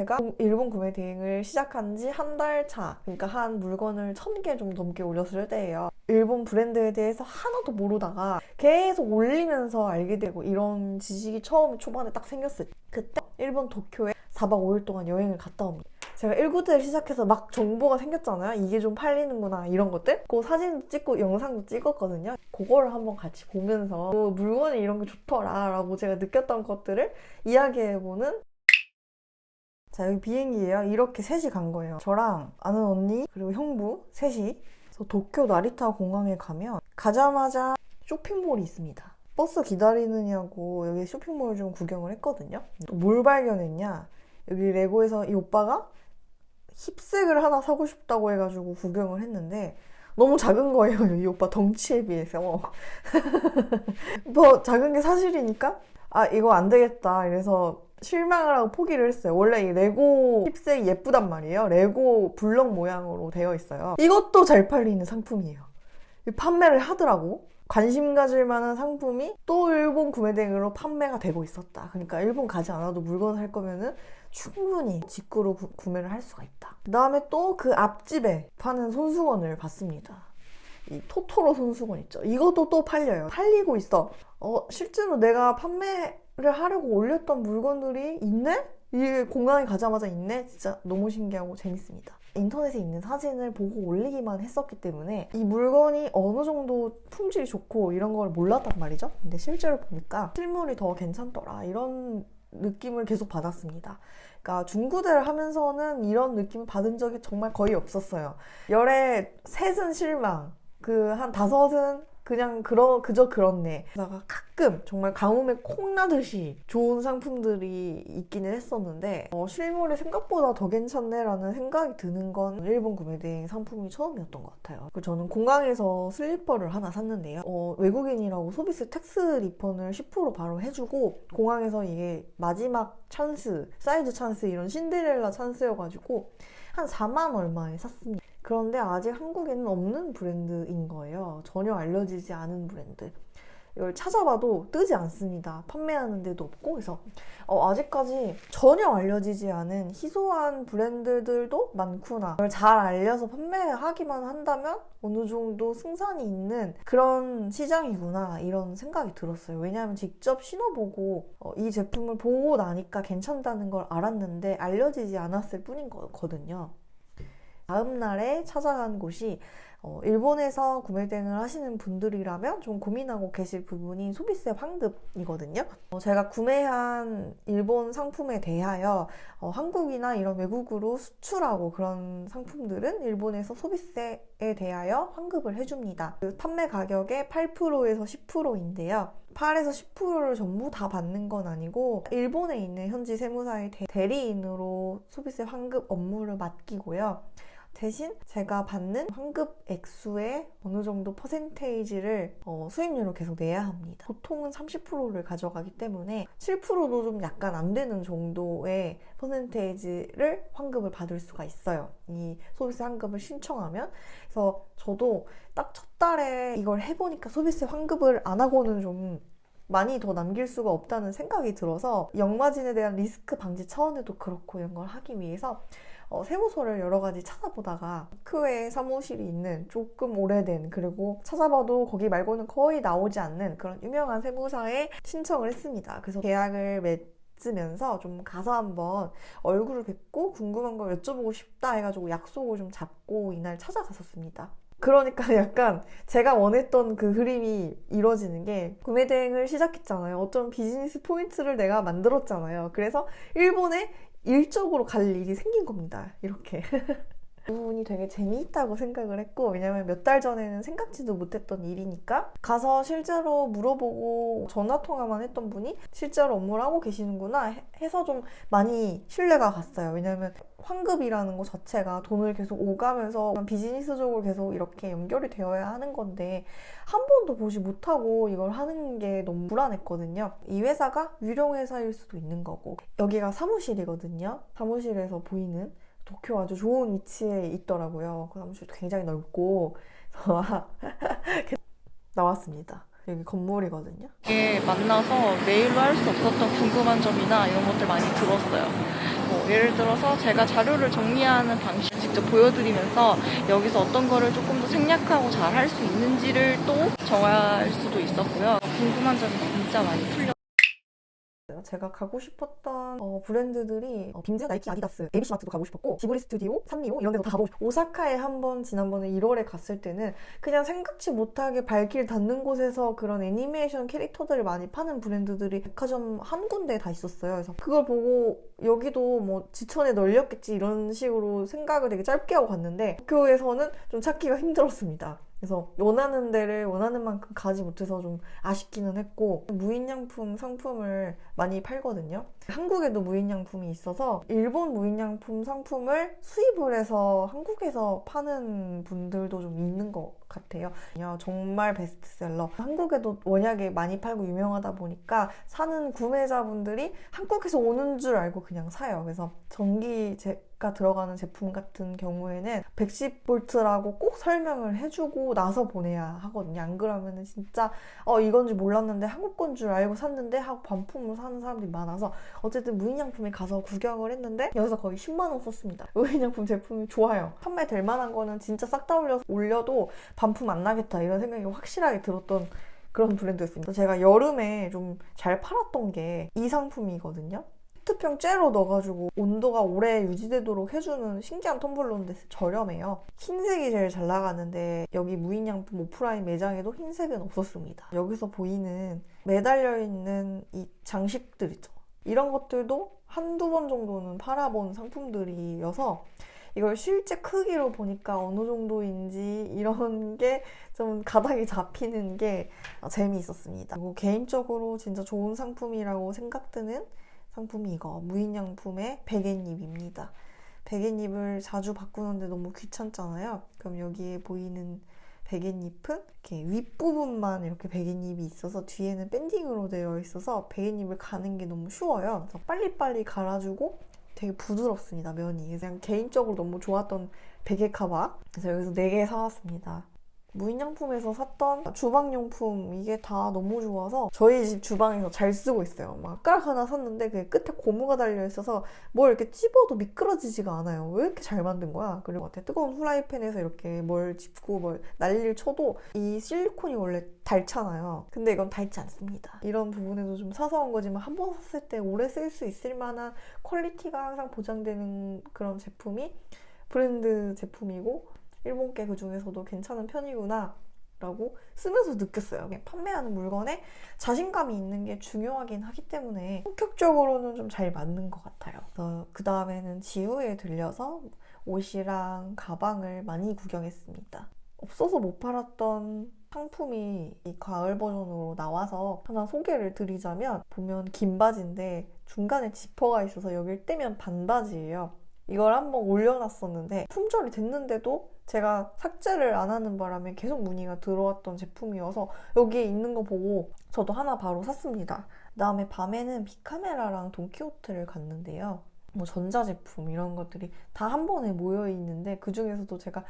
제가 일본 구매 대행을 시작한 지 한 달 차, 그러니까 한 물건을 1000개 좀 넘게 올렸을 때예요. 일본 브랜드에 대해서 하나도 모르다가 계속 올리면서 알게 되고, 이런 지식이 처음 초반에 딱 생겼을 때, 그때 일본 도쿄에 4박 5일 동안 여행을 갔다 옵니다. 제가 19대를 시작해서 막 정보가 생겼잖아요. 이게 좀 팔리는구나, 이런 것들. 그 사진도 찍고 영상도 찍었거든요. 그거를 한번 같이 보면서 물건이 이런 게 좋더라 라고 제가 느꼈던 것들을 이야기해보는. 자, 여기 비행기예요. 이렇게 셋이 간 거예요. 저랑 아는 언니 그리고 형부 셋이. 그래서 도쿄 나리타 공항에 가면 가자마자 쇼핑몰이 있습니다. 버스 기다리느냐고 여기 쇼핑몰 좀 구경을 했거든요. 뭘 발견했냐, 여기 레고에서 이 오빠가 힙색을 하나 사고 싶다고 해가지고 구경을 했는데 너무 작은 거예요. 이 오빠 덩치에 비해서. 뭐 작은 게 사실이니까 아, 이거 안 되겠다 이래서 실망을 하고 포기를 했어요. 원래 이 레고 힙색이 예쁘단 말이에요. 레고 블럭 모양으로 되어 있어요. 이것도 잘 팔리는 상품이에요. 판매를 하더라고. 관심 가질 만한 상품이 또 일본 구매대행으로 판매가 되고 있었다. 그러니까 일본 가지 않아도 물건 살 거면은 충분히 직구로 구매를 할 수가 있다. 그 다음에 또 그 앞집에 파는 손수건을 봤습니다. 이 토토로 손수건 있죠. 이것도 또 팔려요. 팔리고 있어. 실제로 내가 판매를 하려고 올렸던 물건들이 있네? 이게 공항에 가자마자 있네? 진짜 너무 신기하고 재밌습니다. 인터넷에 있는 사진을 보고 올리기만 했었기 때문에 이 물건이 어느 정도 품질이 좋고 이런 걸 몰랐단 말이죠. 근데 실제로 보니까 실물이 더 괜찮더라, 이런 느낌을 계속 받았습니다. 그러니까 중고대를 하면서는 이런 느낌을 받은 적이 정말 거의 없었어요. 열에 셋은 실망, 그 한 5은 그냥 그저 그렇네. 그러다가 가끔 정말 가뭄에 콩나듯이 좋은 상품들이 있기는 했었는데 실물이 생각보다 더 괜찮네 라는 생각이 드는 건 일본 구매대행 상품이 처음이었던 것 같아요. 저는 공항에서 슬리퍼를 하나 샀는데요. 외국인이라고 소비세 텍스 리펀을 10% 바로 해주고, 공항에서 이게 마지막 찬스, 사이즈 찬스, 이런 신데렐라 찬스여가지고 한 4만 얼마에 샀습니다. 그런데 아직 한국에는 없는 브랜드인 거예요. 전혀 알려지지 않은 브랜드. 이걸 찾아봐도 뜨지 않습니다. 판매하는 데도 없고. 그래서 아직까지 전혀 알려지지 않은 희소한 브랜드들도 많구나. 이걸 잘 알려서 판매하기만 한다면 어느 정도 승산이 있는 그런 시장이구나, 이런 생각이 들었어요. 왜냐하면 직접 신어보고 이 제품을 보고 나니까 괜찮다는 걸 알았는데 알려지지 않았을 뿐인 거거든요. 다음 날에 찾아간 곳이 일본에서 구매대행을 하시는 분들이라면 좀 고민하고 계실 부분이 소비세 환급이거든요. 제가 구매한 일본 상품에 대하여 한국이나 이런 외국으로 수출하고 그런 상품들은 일본에서 소비세에 대하여 환급을 해줍니다. 그 판매 가격의 8%에서 10%인데요. 8에서 10%를 전부 다 받는 건 아니고 일본에 있는 현지 세무사의 대리인으로 소비세 환급 업무를 맡기고요. 대신 제가 받는 환급 액수의 어느 정도 퍼센테이지를 수입료로 계속 내야 합니다. 보통은 30%를 가져가기 때문에 7%도 좀 약간 안 되는 정도의 퍼센테이지를 환급을 받을 수가 있어요. 이 소비세 환급을 신청하면. 그래서 저도 딱 첫 달에 이걸 해보니까 소비세 환급을 안 하고는 좀 많이 더 남길 수가 없다는 생각이 들어서 역마진에 대한 리스크 방지 차원에도 그렇고 이런 걸 하기 위해서 세무서를 여러 가지 찾아보다가 도쿄에 사무실이 있는 조금 오래된, 그리고 찾아봐도 거기 말고는 거의 나오지 않는 그런 유명한 세무사에 신청을 했습니다. 그래서 계약을 맺으면서 좀 가서 한번 얼굴을 뵙고 궁금한 걸 여쭤보고 싶다 해가지고 약속을 좀 잡고 이날 찾아갔었습니다. 그러니까 약간 제가 원했던 그 흐름이 이루어지는 게, 구매대행을 시작했잖아요. 어떤 비즈니스 포인트를 내가 만들었잖아요. 그래서 일본에 일적으로 갈 일이 생긴 겁니다. 이렇게. 그 부분이 되게 재미있다고 생각을 했고, 왜냐면 몇 달 전에는 생각지도 못했던 일이니까 가서 실제로 물어보고 전화통화만 했던 분이 실제로 업무를 하고 계시는구나 해서 좀 많이 신뢰가 갔어요. 왜냐면 환급이라는 것 자체가 돈을 계속 오가면서 비즈니스적으로 계속 이렇게 연결이 되어야 하는 건데 한 번도 보지 못하고 이걸 하는 게 너무 불안했거든요. 이 회사가 유령회사일 수도 있는 거고, 여기가 사무실이거든요. 사무실에서 보이는 도쿄 아주 좋은 위치에 있더라고요. 그 사무실도 굉장히 넓고. 나왔습니다. 여기 건물이거든요. 이게 만나서 메일로 할 수 없었던 궁금한 점이나 이런 것들 많이 들었어요. 예를 들어서 제가 자료를 정리하는 방식을 직접 보여드리면서 여기서 어떤 거를 조금 더 생략하고 잘 할 수 있는지를 또 정할 수도 있었고요. 궁금한 점이 진짜 많이 풀렸어요. 제가 가고 싶었던 브랜드들이 빈즈, 나이키, 아디다스, 에비시마트도 가고 싶었고 지브리 스튜디오, 산리오 이런 데도 다 가고 싶었고 오사카에 한번 지난번에 1월에 갔을 때는 그냥 생각지 못하게 발길 닿는 곳에서 그런 애니메이션 캐릭터들을 많이 파는 브랜드들이 백화점 한 군데에 다 있었어요. 그래서 그걸 보고 여기도 뭐 지천에 널렸겠지 이런 식으로 생각을 되게 짧게 하고 갔는데 도쿄에서는 좀 찾기가 힘들었습니다. 그래서 원하는 데를 원하는 만큼 가지 못해서 좀 아쉽기는 했고 무인양품 상품을 많이 팔거든요. 한국에도 무인양품이 있어서 일본 무인양품 상품을 수입을 해서 한국에서 파는 분들도 좀 있는 것 같아요. 정말 베스트셀러. 한국에도 워낙에 많이 팔고 유명하다 보니까 사는 구매자분들이 한국에서 오는 줄 알고 그냥 사요. 그래서 전기가 들어가는 제품 같은 경우에는 110V라고 꼭 설명을 해주고 나서 보내야 하거든요. 안 그러면은 진짜 이건지 몰랐는데 한국 건 줄 알고 샀는데 하고 반품을 사는 사람들이 많아서 어쨌든 무인양품에 가서 구경을 했는데 여기서 거의 10만 원 썼습니다. 무인양품 제품이 좋아요. 판매될 만한 거는 진짜 싹 다 올려도 반품 안 나겠다 이런 생각이 확실하게 들었던 그런 브랜드였습니다. 제가 여름에 좀 잘 팔았던 게 이 상품이거든요. 페트병 째로 넣어가지고 온도가 오래 유지되도록 해주는 신기한 텀블러인데 저렴해요. 흰색이 제일 잘 나가는데 여기 무인양품 오프라인 매장에도 흰색은 없었습니다. 여기서 보이는 매달려 있는 이 장식들 있죠. 이런 것들도 한두 번 정도는 팔아본 상품들이어서 이걸 실제 크기로 보니까 어느 정도인지 이런 게 좀 가닥이 잡히는 게 재미있었습니다. 그리고 개인적으로 진짜 좋은 상품이라고 생각드는 상품이 이거 무인양품의 베갯잎입니다. 베갯잎을 자주 바꾸는데 너무 귀찮잖아요. 그럼 여기에 보이는 베갯잎은 이렇게 윗부분만 이렇게 베갯잎이 있어서 뒤에는 밴딩으로 되어 있어서 베갯잎을 가는 게 너무 쉬워요. 그래서 빨리빨리 갈아주고 되게 부드럽습니다, 면이. 그냥 개인적으로 너무 좋았던 베개 카바. 그래서 여기서 4개 사왔습니다. 무인양품에서 샀던 주방용품 이게 다 너무 좋아서 저희 집 주방에서 잘 쓰고 있어요. 막 숟가락 하나 샀는데 그 끝에 고무가 달려있어서 뭘 이렇게 찝어도 미끄러지지가 않아요. 왜 이렇게 잘 만든 거야? 그리고 뜨거운 후라이팬에서 이렇게 뭘 짚고 뭘 난리를 쳐도 이 실리콘이 원래 닳잖아요. 근데 이건 닳지 않습니다. 이런 부분에도 좀 사서운 거지만 한 번 샀을 때 오래 쓸 수 있을 만한 퀄리티가 항상 보장되는 그런 제품이 브랜드 제품이고 일본계 그 중에서도 괜찮은 편이구나 라고 쓰면서 느꼈어요. 판매하는 물건에 자신감이 있는 게 중요하긴 하기 때문에 성격적으로는 좀 잘 맞는 것 같아요. 그 다음에는 지우에 들려서 옷이랑 가방을 많이 구경했습니다. 없어서 못 팔았던 상품이 이 가을 버전으로 나와서 하나 소개를 드리자면 보면 긴 바지인데 중간에 지퍼가 있어서 여길 떼면 반바지예요. 이걸 한번 올려놨었는데 품절이 됐는데도 제가 삭제를 안 하는 바람에 계속 문의가 들어왔던 제품이어서 여기에 있는 거 보고 저도 하나 바로 샀습니다. 그다음에 밤에는 빅카메라랑 돈키호테를 갔는데요. 뭐 전자제품 이런 것들이 다 한 번에 모여 있는데 그 중에서도 제가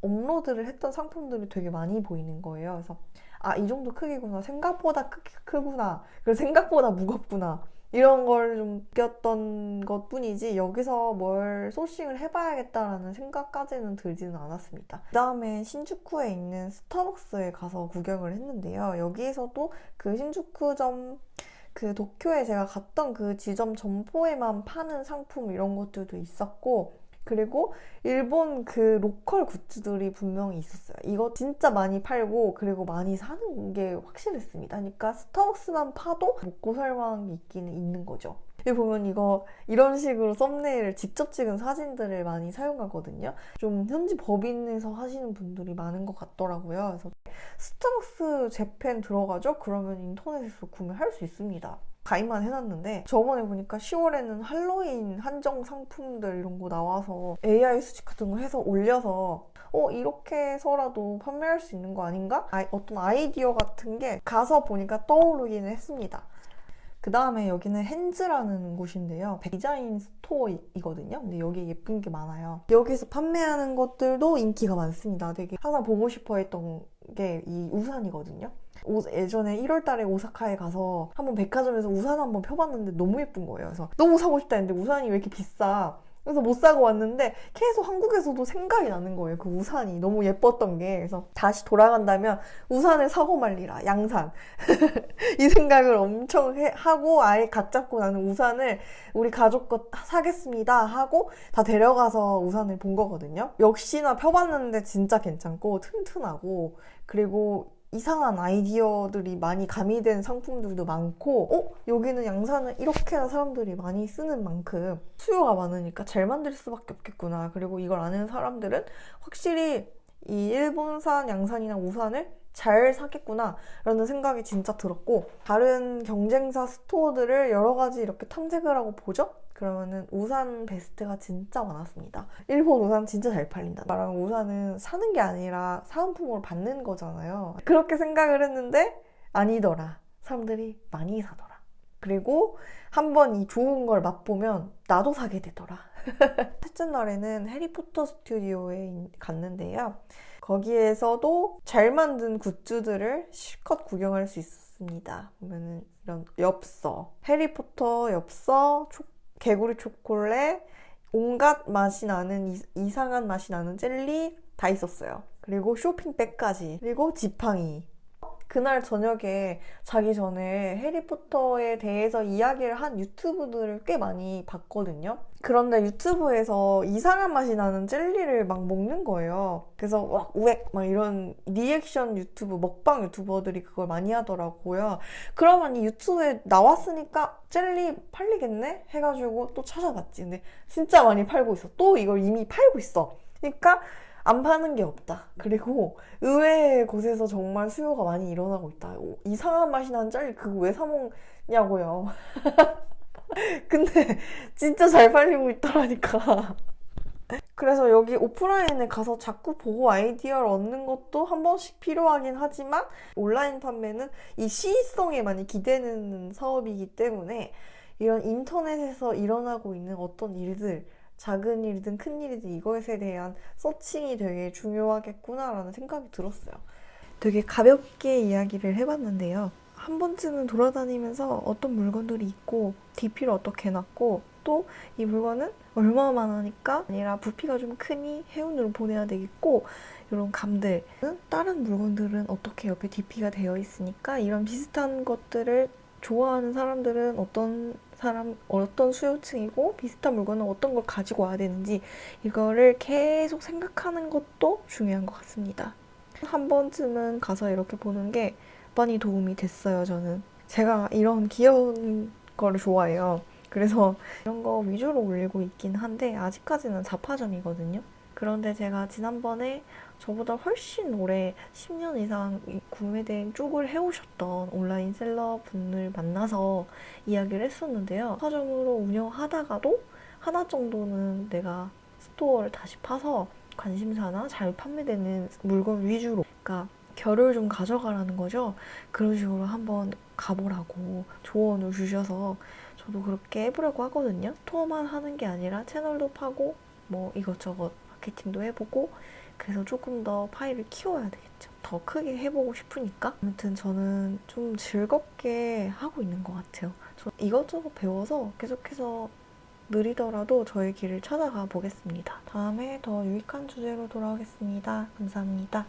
업로드를 했던 상품들이 되게 많이 보이는 거예요. 그래서 이 정도 크기구나. 생각보다 크구나. 그리고 생각보다 무겁구나. 이런 걸 좀 느꼈던 것 뿐이지 여기서 뭘 소싱을 해봐야겠다라는 생각까지는 들지는 않았습니다. 그 다음에 신주쿠에 있는 스타벅스에 가서 구경을 했는데요. 여기에서도 그 신주쿠점 그 도쿄에 제가 갔던 그 지점 점포에만 파는 상품 이런 것들도 있었고 그리고 일본 그 로컬 굿즈들이 분명히 있었어요. 이거 진짜 많이 팔고 그리고 많이 사는 게 확실했습니다. 그러니까 스타벅스만 파도 먹고 살 만한 게 있기는 있는 거죠. 여기 보면 이런 식으로 썸네일을 직접 찍은 사진들을 많이 사용하거든요. 좀 현지 법인에서 하시는 분들이 많은 것 같더라고요. 그래서 스타벅스 재팬 들어가죠? 그러면 인터넷에서 구매할 수 있습니다. 가입만 해놨는데 저번에 보니까 10월에는 할로윈 한정 상품들 이런 거 나와서 AI 수집 같은 거 해서 올려서 이렇게 해서라도 판매할 수 있는 거 아닌가? 어떤 아이디어 같은 게 가서 보니까 떠오르기는 했습니다. 그 다음에 여기는 핸즈라는 곳인데요. 디자인 스토어이거든요. 근데 여기 예쁜 게 많아요. 여기서 판매하는 것들도 인기가 많습니다. 되게 항상 보고 싶어 했던 게 이 우산이거든요. 예전에 1월 달에 오사카에 가서 한번 백화점에서 우산 한번 펴봤는데 너무 예쁜 거예요. 그래서 너무 사고 싶다 했는데 우산이 왜 이렇게 비싸? 그래서 못 사고 왔는데 계속 한국에서도 생각이 나는 거예요. 그 우산이 너무 예뻤던 게. 그래서 다시 돌아간다면 우산을 사고 말리라. 양산. 이 생각을 엄청 하고 아예 각 잡고 나는 우산을 우리 가족 거 사겠습니다 하고 다 데려가서 우산을 본 거거든요. 역시나 펴봤는데 진짜 괜찮고 튼튼하고 그리고 이상한 아이디어들이 많이 가미된 상품들도 많고 여기는 양산을 이렇게나 사람들이 많이 쓰는 만큼 수요가 많으니까 잘 만들 수밖에 없겠구나. 그리고 이걸 아는 사람들은 확실히 이 일본산 양산이나 우산을 잘 사겠구나 라는 생각이 진짜 들었고 다른 경쟁사 스토어들을 여러 가지 이렇게 탐색을 하고 보죠? 그러면은 우산 베스트가 진짜 많았습니다. 일본 우산 진짜 잘 팔린다. 말하면 우산은 사는 게 아니라 사은품으로 받는 거잖아요. 그렇게 생각을 했는데 아니더라. 사람들이 많이 사더라. 그리고 한번 이 좋은 걸 맛보면 나도 사게 되더라. 셋째 날에는 해리포터 스튜디오에 갔는데요. 거기에서도 잘 만든 굿즈들을 실컷 구경할 수 있었습니다. 보면은 이런 엽서, 해리포터 엽서, 개구리 초콜릿, 온갖 맛이 나는 이상한 맛이 나는 젤리 다 있었어요. 그리고 쇼핑백까지, 그리고 지팡이. 그날 저녁에 자기 전에 해리포터에 대해서 이야기를 한 유튜브들을 꽤 많이 봤거든요. 그런데 유튜브에서 이상한 맛이 나는 젤리를 막 먹는 거예요. 그래서 막 우엑 막 이런 리액션 유튜브, 먹방 유튜버들이 그걸 많이 하더라고요. 그러면 이 유튜브에 나왔으니까 젤리 팔리겠네? 해가지고 또 찾아봤지. 근데 진짜 많이 팔고 있어. 또 이걸 이미 팔고 있어. 그러니까 안 파는 게 없다. 그리고 의외의 곳에서 정말 수요가 많이 일어나고 있다. 이상한 맛이 나는 젤리 그거 왜 사 먹냐고요. 근데 진짜 잘 팔리고 있더라니까. 그래서 여기 오프라인에 가서 자꾸 보고 아이디어를 얻는 것도 한 번씩 필요하긴 하지만 온라인 판매는 이 시의성에 많이 기대는 사업이기 때문에 이런 인터넷에서 일어나고 있는 어떤 일들, 작은 일이든 큰 일이든 이것에 대한 서칭이 되게 중요하겠구나라는 생각이 들었어요. 되게 가볍게 이야기를 해봤는데요. 한 번쯤은 돌아다니면서 어떤 물건들이 있고 DP를 어떻게 해놨고 또 이 물건은 얼마만 하니까 아니라 부피가 좀 크니 해운으로 보내야 되겠고 이런 감들 다른 물건들은 어떻게 옆에 DP가 되어 있으니까 이런 비슷한 것들을 좋아하는 사람들은 어떤 수요층이고 비슷한 물건은 어떤 걸 가지고 와야 되는지 이거를 계속 생각하는 것도 중요한 것 같습니다. 한 번쯤은 가서 이렇게 보는 게 많이 도움이 됐어요, 저는. 제가 이런 귀여운 거를 좋아해요. 그래서 이런 거 위주로 올리고 있긴 한데 아직까지는 자파점이거든요. 그런데 제가 지난번에 저보다 훨씬 오래 10년 이상 구매된 쪽을 해오셨던 온라인 셀러분을 만나서 이야기를 했었는데요. 자파점으로 운영하다가도 하나 정도는 내가 스토어를 다시 파서 관심사나 잘 판매되는 물건 위주로 그러니까 결을 좀 가져가라는 거죠. 그런 식으로 한번 가보라고 조언을 주셔서 저도 그렇게 해보려고 하거든요. 스토어만 하는 게 아니라 채널도 파고 뭐 이것저것 마케팅도 해보고 그래서 조금 더 파일을 키워야 되겠죠. 더 크게 해보고 싶으니까. 아무튼 저는 좀 즐겁게 하고 있는 것 같아요. 저 이것저것 배워서 계속해서 느리더라도 저의 길을 찾아가 보겠습니다. 다음에 더 유익한 주제로 돌아오겠습니다. 감사합니다.